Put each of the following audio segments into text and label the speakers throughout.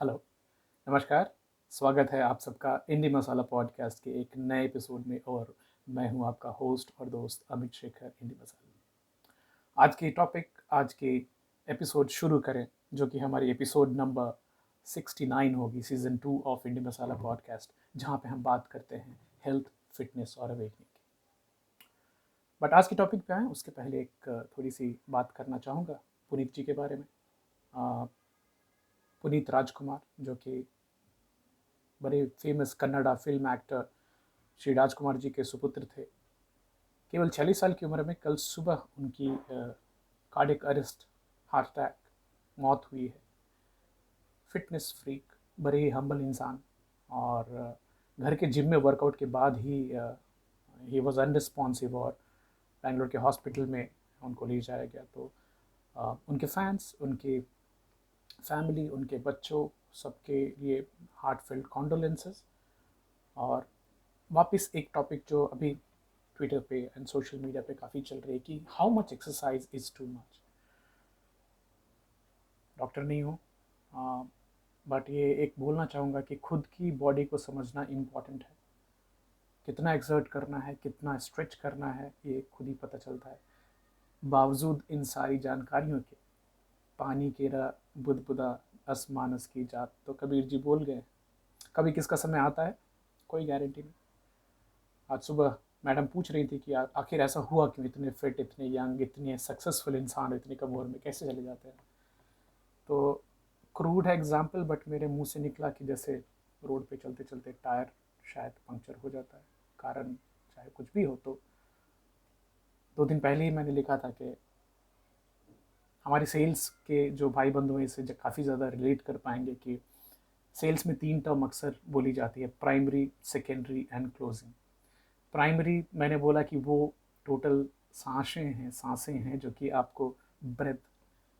Speaker 1: Hello, नमस्कार। स्वागत है आप सबका इंडी मसाला पॉडकास्ट के एक नए एपिसोड में और मैं हूं आपका होस्ट और दोस्त अमित शेखर इंडी मसाला। आज के एपिसोड शुरू करें जो कि हमारी एपिसोड नंबर 69 होगी, season 2 of Indie Masala podcast, जहां पे हम बात करते हैं हेल्थ, फिटनेस और अवेकनिंग की। बट आज के टॉपिक पे आए उसके पहले एक थोड़ी सी बात करना चाहूँगा पुनीत जी के बारे में। पुनीत राजकुमार जो कि बड़े famous Kannada film actor Shri Rajkumar ji के सुपुत्र थे। केवल 40 साल की उम्र में कल सुबह उनकी कार्डियक अरेस्ट, हार्ट अटैक, मौत हुई है। फिटनेस फ्रीक, बड़े ही हम्बल इंसान और घर के जिम में वर्कआउट के बाद ही वॉज अनरिस्पॉन्सिव और बेंगलोर के हॉस्पिटल में उनको ले जाया गया। तो उनके फैंस, उनके फैमिली, उनके बच्चों सबके लिए हार्टफेल्ट कॉन्डोलेंसेस। और वापस एक टॉपिक जो अभी ट्विटर पे एंड सोशल मीडिया पे काफ़ी चल रही है कि how much exercise is too much. Doctor नहीं हूँ, बट ये एक बोलना चाहूँगा कि खुद की बॉडी को समझना इम्पॉर्टेंट है। कितना एक्सर्ट करना है, कितना स्ट्रेच करना है, ये खुद ही पता चलता है। बावजूद इन सारी जानकारियों के, पानी केरा बुदबुदा असमानस की जात, तो कबीर जी बोल गए। कभी किसका समय आता है, कोई गारंटी नहीं। आज सुबह मैडम पूछ रही थी कि आखिर ऐसा हुआ क्यों, इतने फिट, इतने यंग, इतने सक्सेसफुल इंसान इतनी कम उम्र में कैसे चले जाते हैं। तो क्रूड है एग्जाम्पल, बट मेरे मुंह से निकला कि जैसे रोड पे चलते चलते टायर शायद पंक्चर हो जाता है। कारण चाहे कुछ भी हो। तो 2 दिन पहले ही मैंने लिखा था कि हमारे सेल्स के जो भाई बंधु हैं इससे काफ़ी ज़्यादा रिलेट कर पाएंगे कि सेल्स में 3 टर्म अक्सर बोली जाती है, primary, secondary and closing. Primary मैंने बोला कि वो टोटल सांसें हैं जो कि आपको ब्रेथ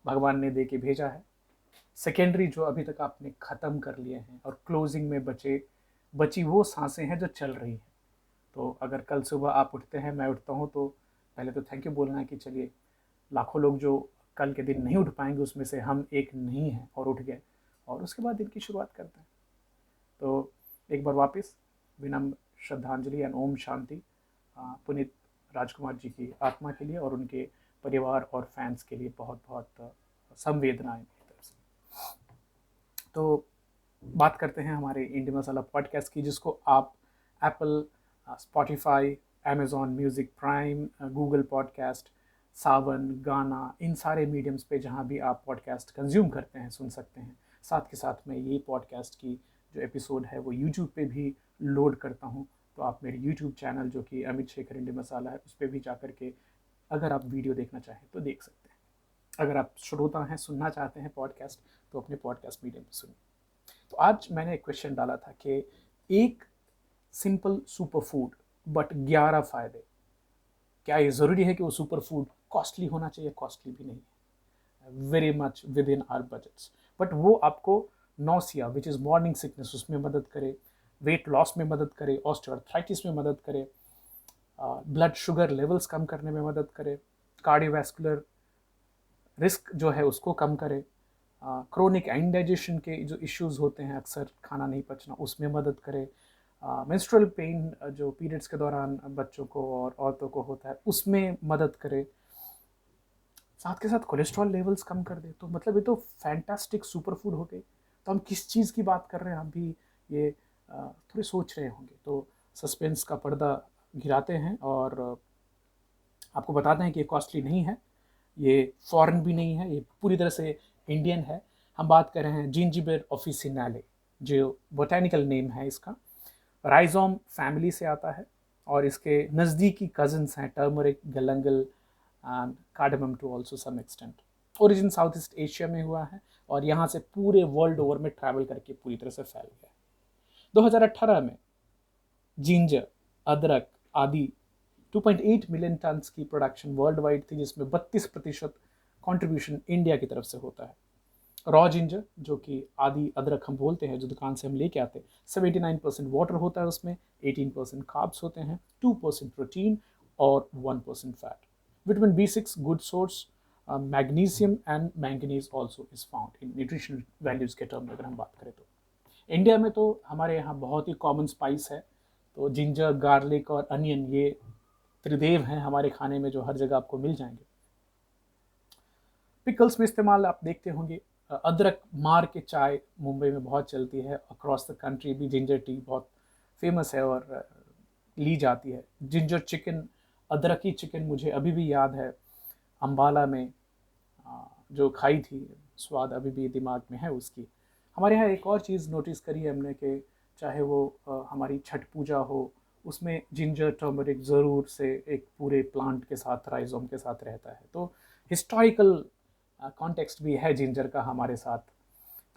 Speaker 1: भगवान ने दे के भेजा है। सेकेंडरी जो अभी तक आपने ख़त्म कर लिए हैं, और क्लोजिंग में बची वो सांसें हैं जो चल रही हैं। तो अगर कल सुबह आप उठते हैं, मैं उठता हूँ, तो पहले तो थैंक यू बोलना है कि चलिए लाखों लोग जो कल के दिन नहीं उठ पाएंगे उसमें से हम एक नहीं हैं और उठ गए, और उसके बाद दिन की शुरुआत करते हैं। तो एक बार वापस विनम्र श्रद्धांजलि एंड ओम शांति पुनीत राजकुमार जी की आत्मा के लिए और उनके परिवार और फैंस के लिए बहुत बहुत संवेदनाएं मेरी तरफ से। तो बात करते हैं हमारे इंडी मसाला पॉडकास्ट की, जिसको आप Apple, Spotify, Amazon music prime, Google podcast, Saavn, Gaana, इन सारे मीडियम्स पे जहाँ भी आप पॉडकास्ट कंज्यूम करते हैं सुन सकते हैं। साथ के साथ मैं ये पॉडकास्ट की जो एपिसोड है वो यूट्यूब पे भी लोड करता हूँ। तो आप मेरे यूट्यूब चैनल जो कि अमित शेखर इंडी मसाला है उस पर भी जा कर के अगर आप वीडियो देखना चाहें तो देख सकते हैं। अगर आप श्रोता हैं, सुनना चाहते हैं पॉडकास्ट, तो अपने पॉडकास्ट मीडियम पर सुनिए। तो आज मैंने एक क्वेश्चन डाला था कि एक सिंपल सुपर फूड बट 11 फायदे, क्या ये ज़रूरी है कि वो सुपर फूड कॉस्टली होना चाहिए? कॉस्टली भी नहीं है, very much with in are budgets. But वो आपको nausea which is morning sickness उसमें मदद करे, वेट लॉस में मदद करे, ऑस्टियोआर्थराइटिस में मदद करे, ब्लड शुगर लेवल्स कम करने में मदद करे, कार्डियोवैस्कुलर रिस्क जो है उसको कम करे, क्रोनिक इंडाइजेशन के जो इश्यूज होते हैं, अक्सर खाना नहीं पचना, उसमें मदद करे, मेंस्ट्रुअल पेन जो पीरियड्स के दौरान बच्चों को और औरतों को होता है उसमें मदद करे, साथ के साथ कोलेस्ट्रॉल लेवल्स कम कर दे। तो मतलब ये तो फैंटास्टिक सुपर फूड हो गई। तो हम किस चीज़ की बात कर रहे हैं, हम भी ये थोड़े सोच रहे होंगे। तो सस्पेंस का पर्दा गिराते हैं और आपको बताते हैं कि ये कॉस्टली नहीं है, ये फॉरेन भी नहीं है, ये पूरी तरह से इंडियन है। हम बात कर रहे हैं जिंजिबर ऑफिसिनाले, जो बोटेनिकल नेम है इसका। राइजोम फैमिली से आता है और इसके नज़दीकी कजन्स हैं turmeric, galangal and cardamom to also some extent. Origin South East Asia में हुआ है और यहाँ से पूरे वर्ल्ड ओवर में ट्रैवल करके पूरी तरह से फैल गया। 2018 में जिंजर, अदरक आदि 2.8 मिलियन टन की प्रोडक्शन वर्ल्ड वाइड थी, जिसमें 32% कॉन्ट्रीब्यूशन इंडिया की तरफ से होता है। रॉ जिंजर जो कि आदि अदरक हम बोलते हैं, जो दुकान से हम लेके आते हैं, 79% वाटर होता है उसमें, 18% कार्ब्स होते हैं, 2% प्रोटीन और 1% fat. Vitamin B6 good source, magnesium and manganese also is found in nutritional values के टर्म में अगर हम बात करें तो। इंडिया में तो हमारे यहाँ बहुत ही कॉमन स्पाइस है, तो जिंजर, गार्लिक और अनियन ये त्रिदेव हैं हमारे खाने में जो हर जगह आपको मिल जाएंगे। पिकल्स में इस्तेमाल आप देखते होंगे, अदरक मार के चाय मुंबई में बहुत चलती है, अक्रॉस द कंट्री भी जिंजर टी बहुत फेमस है और ली जाती है। जिंजर चिकन, अदरकी चिकन मुझे अभी भी याद है अम्बाला में जो खाई थी, स्वाद अभी भी दिमाग में है उसकी। हमारे यहाँ एक और चीज़ नोटिस करी है हमने कि चाहे वो हमारी छठ पूजा हो, उसमें जिंजर टर्मरिक ज़रूर से एक पूरे प्लांट के साथ, राइजोम के साथ रहता है। तो हिस्टोरिकल कॉन्टेक्स्ट भी है जिंजर का हमारे साथ।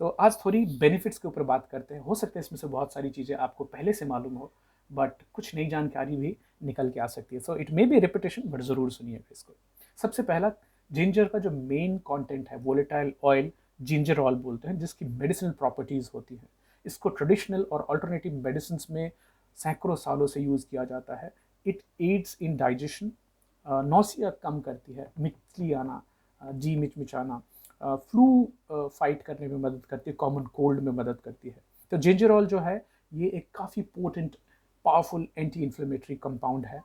Speaker 1: तो आज थोड़ी बेनिफिट्स के ऊपर बात करते हैं। हो सकता है इसमें से बहुत सारी चीज़ें आपको पहले से मालूम हो, बट कुछ नई जानकारी भी निकल के आ सकती है। So it may be repetition, but ज़रूर सुनिएगा इसको। सबसे पहला, जिंजर का जो मेन कंटेंट है वोलेटाइल ऑयल, जिंजर ऑयल बोलते हैं, जिसकी मेडिसिनल प्रॉपर्टीज़ होती हैं। इसको ट्रेडिशनल और अल्टरनेटिव मेडिसिन में सैकड़ों सालों से यूज़ किया जाता है। It aids in digestion, nausea कम करती है, मिचली आना, जी मिचमिचाना, फ्लू फाइट करने में मदद करती है, कॉमन कोल्ड में मदद करती है। तो जिंजर ऑयल जो है ये एक काफ़ी potent, powerful anti inflammatory compound है,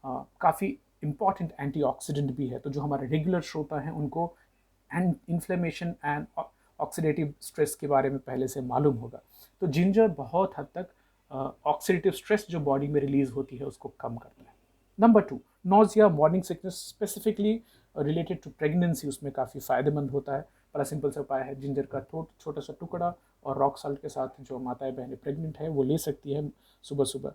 Speaker 1: काफ़ी इंपॉर्टेंट एंटीऑक्सीडेंट भी है। तो जो हमारे रेगुलर श्रोता हैं उनको and inflammation and oxidative stress के बारे में पहले से मालूम होगा। तो जिंजर बहुत हद तक ऑक्सीडेटिव स्ट्रेस जो बॉडी में रिलीज होती है उसको कम करता है। Number 2, nausea, morning sickness, specifically related to pregnancy, उसमें काफ़ी फ़ायदेमंद होता है। बड़ा सिंपल सा उपाय है, जिंजर का छोटा सा टुकड़ा और रॉक साल्ट के साथ जो माताएं बहनें प्रेग्नेंट है वो ले सकती है सुबह सुबह।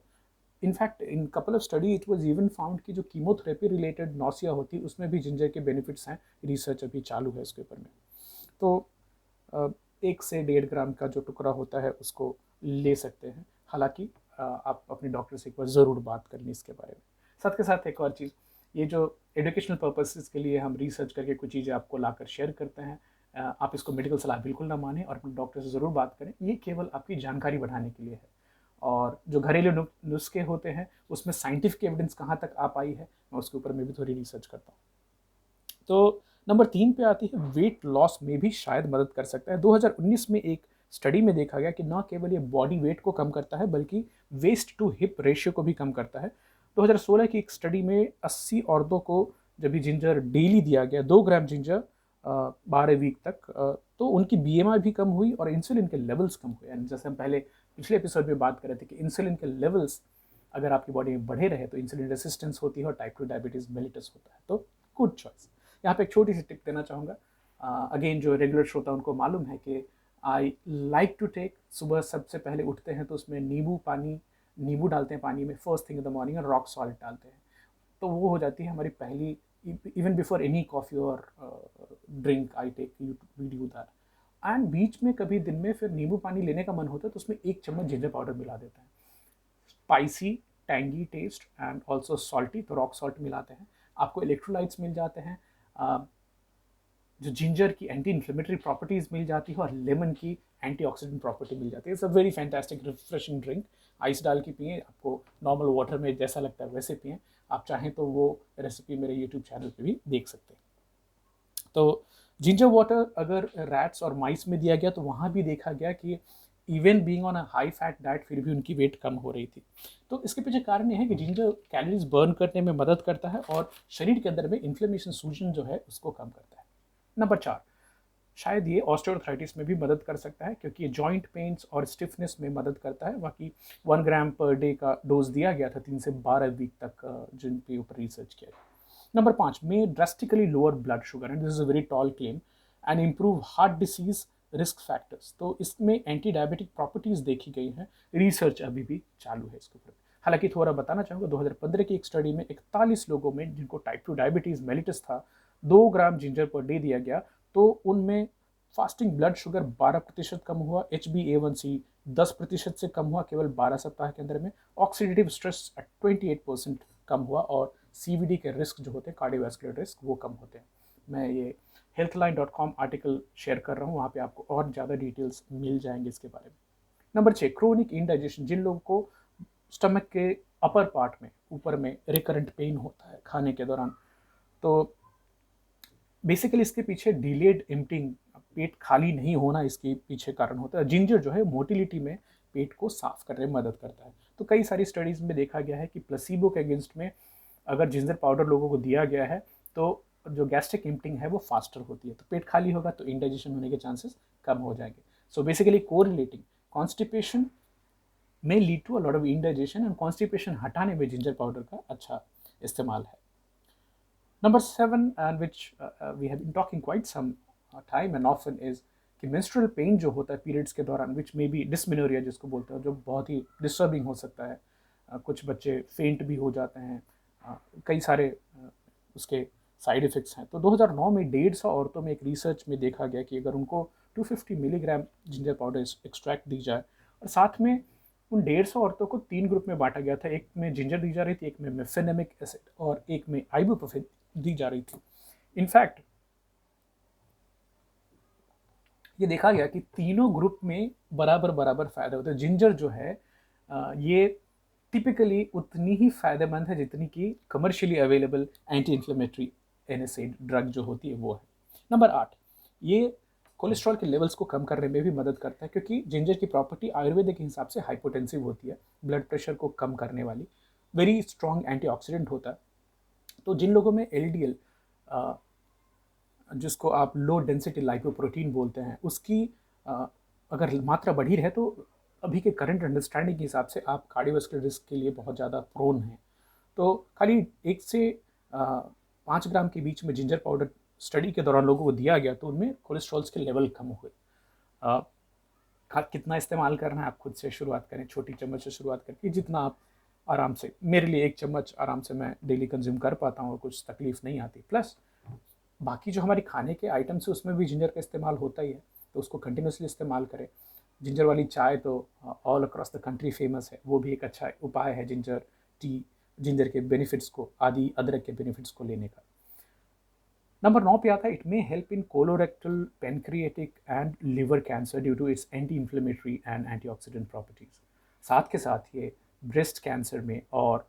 Speaker 1: In fact in couple of study it was even found कि जो कीमोथेरेपी रिलेटेड नौसिया होती है उसमें भी जिंजर के बेनिफिट्स हैं। रिसर्च अभी चालू है इसके ऊपर में। तो 1 से 1.5 ग्राम का जो टुकड़ा होता है उसको ले सकते हैं। हालांकि आप अपने डॉक्टर से एक बार ज़रूर बात कर लें इसके बारे में। साथ के साथ एक और चीज़, ये जो एजुकेशनल पर्पसेस के लिए हम रिसर्च करके कुछ चीज़ें आपको लाकर शेयर करते हैं, आप इसको मेडिकल सलाह बिल्कुल ना मानें और अपने डॉक्टर से ज़रूर बात करें। ये केवल आपकी जानकारी बढ़ाने के लिए है। और जो घरेलू नुस्खे होते हैं उसमें साइंटिफिक एविडेंस कहाँ तक आ पाई है, मैं उसके ऊपर में भी थोड़ी रिसर्च करता हूँ। तो नंबर 3 पे आती है, वेट लॉस में भी शायद मदद कर सकता है। 2019 में एक स्टडी में देखा गया कि न केवल ये बॉडी वेट को कम करता है बल्कि वेस्ट टू हिप रेशियो को भी कम करता है। 2016 की एक स्टडी में 80 औरतों को जब ये जिंजर डेली दिया गया, 2 ग्राम जिंजर 12 वीक तक, तो उनकी बीएमआई भी कम हुई और इंसुलिन के लेवल्स कम हुए। यानी जैसे हम पहले पिछले एपिसोड में बात कर रहे थे कि इंसुलिन के लेवल्स अगर आपकी बॉडी में बढ़े रहे तो इंसुलिन रेसिस्टेंस होती है और टाइप 2 डायबिटीज़ मेलिटस होता है। तो गुड चॉइस। यहाँ पे एक छोटी सी टिप देना चाहूँगा। अगेन जो रेगुलर श्रोता उनको मालूम है कि आई लाइक टू टेक, सुबह सबसे पहले उठते हैं तो उसमें नींबू डालते हैं पानी में first thing in the morning और रॉक सॉल्ट डालते हैं। तो वो हो जाती है हमारी पहली, even before any coffee or drink I take, we do that. And बीच में कभी दिन में फिर नींबू पानी लेने का मन होता है तो उसमें 1 चम्मच जिंजर पाउडर मिला देते हैं। Spicy, tangy taste and also salty, तो रॉक सॉल्ट मिलाते हैं, आपको इलेक्ट्रोलाइट्स मिल जाते हैं, जो जिंजर की एंटी इन्फ्लेमेटरी प्रॉपर्टीज़ मिल जाती है और लेमन की एंटीऑक्सीडेंट प्रॉपर्टी मिल जाती है। It's a very fantastic refreshing drink. Ice डाल के पिएँ, आपको नॉर्मल वाटर में जैसा लगता है वैसे पिएँ। आप चाहें तो वो रेसिपी मेरे यूट्यूब चैनल पे भी देख सकते हैं। तो जिंजर वाटर अगर रैट्स और माइस में दिया गया तो वहाँ भी देखा गया कि even being on a high fat diet फिर भी उनकी वेट कम हो रही थी। तो इसके पीछे कारण ये है कि जिंजर कैलोरीज बर्न करने में मदद करता है और शरीर के अंदर में इन्फ्लेमेशन, सूजन जो है उसको कम करता है। नंबर 4, शायद ये ऑस्टियोआर्थराइटिस में भी मदद कर सकता है क्योंकि ये जॉइंट पेन्स और स्टिफनेस में मदद करता है। बाकी 1 ग्राम पर डे का डोज दिया गया था 3 से 12 वीक तक, जिन पे ऊपर रिसर्च किया गया। नंबर 5, में drastically lower blood sugar, and this is a very tall claim, and improve heart disease risk factors. तो इसमें एंटी डायबिटिक प्रॉपर्टीज देखी गई हैं, रिसर्च अभी भी चालू है इसके ऊपर। हालांकि थोड़ा बताना चाहूँगा, 2015 की एक स्टडी में 41 लोगों में जिनको टाइप 2 डायबिटीज़ मेलिटस था, 2 ग्राम जिंजर पर डे दिया गया तो उनमें फास्टिंग ब्लड शुगर 12% कम हुआ, HbA1c 10% से कम हुआ केवल 12 सप्ताह के अंदर में, ऑक्सीडेटिव स्ट्रेस 28% कम हुआ और CVD के रिस्क जो होते हैं, कार्डियोवैस्कुलर रिस्क, वो कम होते हैं। मैं ये healthline.com आर्टिकल शेयर कर रहा हूँ, वहाँ पे आपको और ज़्यादा डिटेल्स मिल जाएंगे इसके बारे में। नंबर 6, क्रोनिक इंडाइजेशन, जिन लोगों को स्टमक के अपर पार्ट में, ऊपर में रिकरेंट पेन होता है खाने के दौरान, तो बेसिकली इसके पीछे डिलेड एम्प्टिंग, पेट खाली नहीं होना इसके पीछे कारण होता है। जिंजर जो है मोटिलिटी में पेट को साफ करने में मदद करता है। तो कई सारी स्टडीज़ में देखा गया है कि प्लेसिबो के अगेंस्ट में अगर जिंजर पाउडर लोगों को दिया गया है तो जो गैस्ट्रिक एम्प्टिंग है वो फास्टर होती है, तो पेट खाली होगा तो इंडाइजेशन होने के चांसेस कम हो जाएंगे। सो बेसिकली कोरिलेटिंग कॉन्स्टिपेशन में lead to a lot of indigestion, and constipation हटाने में जिंजर पाउडर का अच्छा इस्तेमाल है। Number 7, and which we have been talking quite some time and often, is कि menstrual pain जो होता है periods के दौरान, which may be dysmenorrhea जिसको बोलते हैं, जो बहुत ही disturbing हो सकता है। कुछ बच्चे फेंट भी हो जाते हैं, कई सारे उसके साइड इफ़ेक्ट्स हैं। तो 2009 में 150 औरतों में एक रिसर्च में देखा गया कि अगर उनको 250 मिलीग्राम जिंजर पाउडर एक्सट्रैक्ट दी जाए, और साथ में उन 150 औरतों को 3 ग्रुप में बांटा गया था, एक में जिंजर दी जा रही थी, एक में मेफेनेमिक एसिड और एक में आइबुप्रोफेन दी जा रही थी। इनफैक्ट ये देखा गया कि तीनों ग्रुप में बराबर बराबर फायदा होता है। जिंजर जो है ये टिपिकली उतनी ही फायदेमंद है जितनी कि commercially available anti inflammatory NSAID drug जो होती है वो है। नंबर 8, ये कोलेस्ट्रॉल के लेवल्स को कम करने में भी मदद करता है, क्योंकि जिंजर की प्रॉपर्टी आयुर्वेद के हिसाब से हाइपोटेंसिव होती है, ब्लड प्रेशर को कम करने वाली, वेरी स्ट्रॉन्ग एंटीऑक्सीडेंट होता है। तो जिन लोगों में एलडीएल, जिसको आप लो डेंसिटी लाइपोप्रोटीन बोलते हैं, उसकी अगर मात्रा बढ़ी रहे तो अभी के करंट अंडरस्टैंडिंग के हिसाब से आप कार्डियोवास्कुलर रिस्क के लिए बहुत ज़्यादा प्रोन हैं। तो खाली 1 से 5 ग्राम के बीच में जिंजर पाउडर स्टडी के दौरान लोगों को दिया गया तो उनमें कोलेस्ट्रॉल्स के लेवल कम हुए। कितना इस्तेमाल करना है आप खुद से शुरुआत करें, छोटी चम्मच से शुरुआत करके जितना आप आराम से, मेरे लिए 1 चम्मच आराम से मैं डेली कंज्यूम कर पाता हूँ और कुछ तकलीफ नहीं आती। प्लस बाकी जो हमारी खाने के आइटम्स है उसमें भी जिंजर का इस्तेमाल होता ही है, तो उसको कंटिन्यूसली इस्तेमाल करें। जिंजर वाली चाय तो all across the country famous है, वो भी एक अच्छा उपाय है जिंजर टी, जिंजर के बेनिफिट्स को, आदि अदरक के बेनिफिट्स को लेने का। नंबर 9 पे आता है, it may help in colorectal, pancreatic and liver cancer due to its anti inflammatory and antioxidant properties. साथ के साथ ये ब्रेस्ट कैंसर में और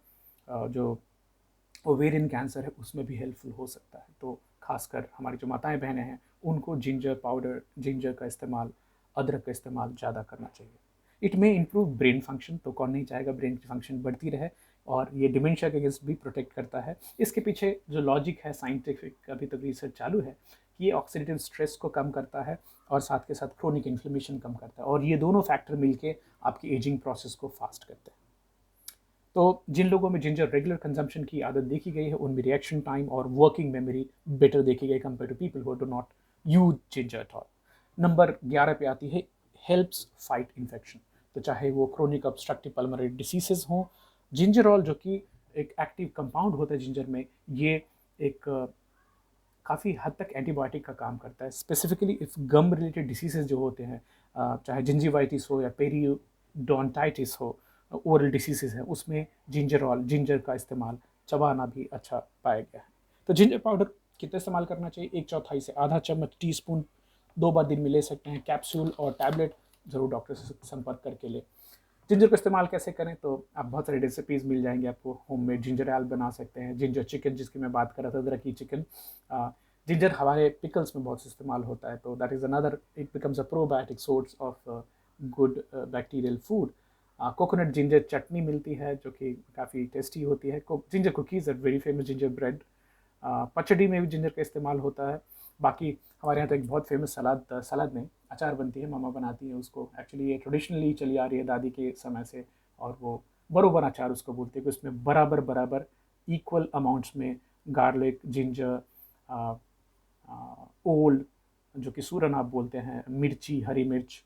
Speaker 1: जो ओवेरियन कैंसर है उसमें भी हेल्पफुल हो सकता है। तो खासकर हमारी जो माताएं बहनें हैं उनको जिंजर पाउडर, जिंजर का इस्तेमाल, अदरक का इस्तेमाल ज़्यादा करना चाहिए। इट में इम्प्रूव ब्रेन फंक्शन, तो कौन नहीं चाहेगा ब्रेन की फंक्शन बढ़ती रहे, और ये डिमेंशिया के अगेंस्ट भी प्रोटेक्ट करता है। इसके पीछे जो लॉजिक है साइंटिफिक, अभी तक रिसर्च चालू है, कि ये ऑक्सीडेटिव स्ट्रेस को कम करता है और साथ के साथ क्रोनिक इन्फ्लेमेशन कम करता है, और ये दोनों फैक्टर मिलके आपकी एजिंग प्रोसेस को फास्ट करते हैं। तो जिन लोगों में जिंजर रेगुलर कंजम्पशन की आदत देखी गई है उनमें रिएक्शन टाइम और वर्किंग मेमोरी बेटर देखी गई compare to people who do not use ginger at all. Number 11 पे आती है, हेल्प्स फाइट इन्फेक्शन। तो चाहे वो क्रोनिक ऑब्स्ट्रक्टिव पल्मोनरी डिसीजेज हों, जिंजरॉल जो कि एक एक्टिव कंपाउंड होता है जिंजर में, ये एक काफ़ी हद तक एंटीबायोटिक का काम करता है। Specifically if gum related diseases जो होते हैं, चाहे जिंजीवाइटिस हो या पेरियोडोंटाइटिस हो, ओरल डिसीजेज है, उसमें जिंजर का इस्तेमाल, चबाना भी अच्छा पाया गया है। तो जिंजर पाउडर कितना इस्तेमाल करना चाहिए? 1/4 से आधा चम्मच, टीस्पून 2 बार दिन में ले सकते हैं। कैप्सूल और टैबलेट ज़रूर डॉक्टर से संपर्क करके ले। जिंजर का इस्तेमाल कैसे करें? तो आप बहुत सारी रेसिपीज़ मिल जाएंगे आपको। होममेड जिंजर एल बना सकते हैं, जिंजर चिकन जिसकी मैं बात कर रहा था, अदरकी चिकन। जिंजर हमारे पिकल्स में बहुत इस्तेमाल होता है, तो that is another, it becomes a probiotic source of good bacterial food. Coconut ginger chutney मिलती है जो कि काफ़ी टेस्टी होती है। Ginger cookies are very famous, ginger bread. Pachadi में भी जिंजर का इस्तेमाल होता है। बाकी हमारे यहाँ तो एक बहुत फेमस सलाद नहीं, अचार बनती है, मामा बनाती है उसको। एक्चुअली ये ट्रेडिशनली चली आ रही है दादी के समय से, और वो बरोबर अचार उसको बोलते हैं, कि उसमें बराबर बराबर इक्वल अमाउंट्स में गार्लिक, जिंजर, ओल जो कि सूरन आप बोलते हैं, मिर्ची, हरी मिर्च,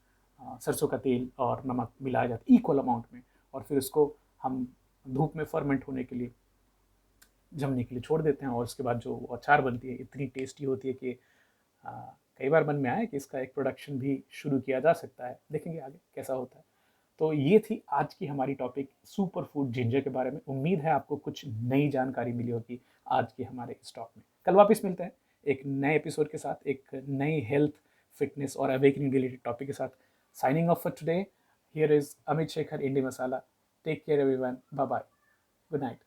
Speaker 1: सरसों का तेल और नमक मिलाया जाता है इक्वल अमाउंट में, और फिर उसको हम धूप में फर्मेंट होने के लिए, जमने के लिए छोड़ देते हैं, और उसके बाद जो अचार बनती है इतनी टेस्टी होती है कि कई बार मन में आया कि इसका एक प्रोडक्शन भी शुरू किया जा सकता है। देखेंगे आगे कैसा होता है। तो ये थी आज की हमारी टॉपिक, सुपर फूड जिंजर के बारे में। उम्मीद है आपको कुछ नई जानकारी मिली होगी आज के हमारे इस टॉक में। कल वापस मिलते हैं एक नए एपिसोड के साथ, एक नई हेल्थ, फिटनेस और अवेकनिंग रिलेटेड टॉपिक के साथ। Signing off for today, here is Amit Shekhar, Indie Masala. Take care everyone, bye bye, good night.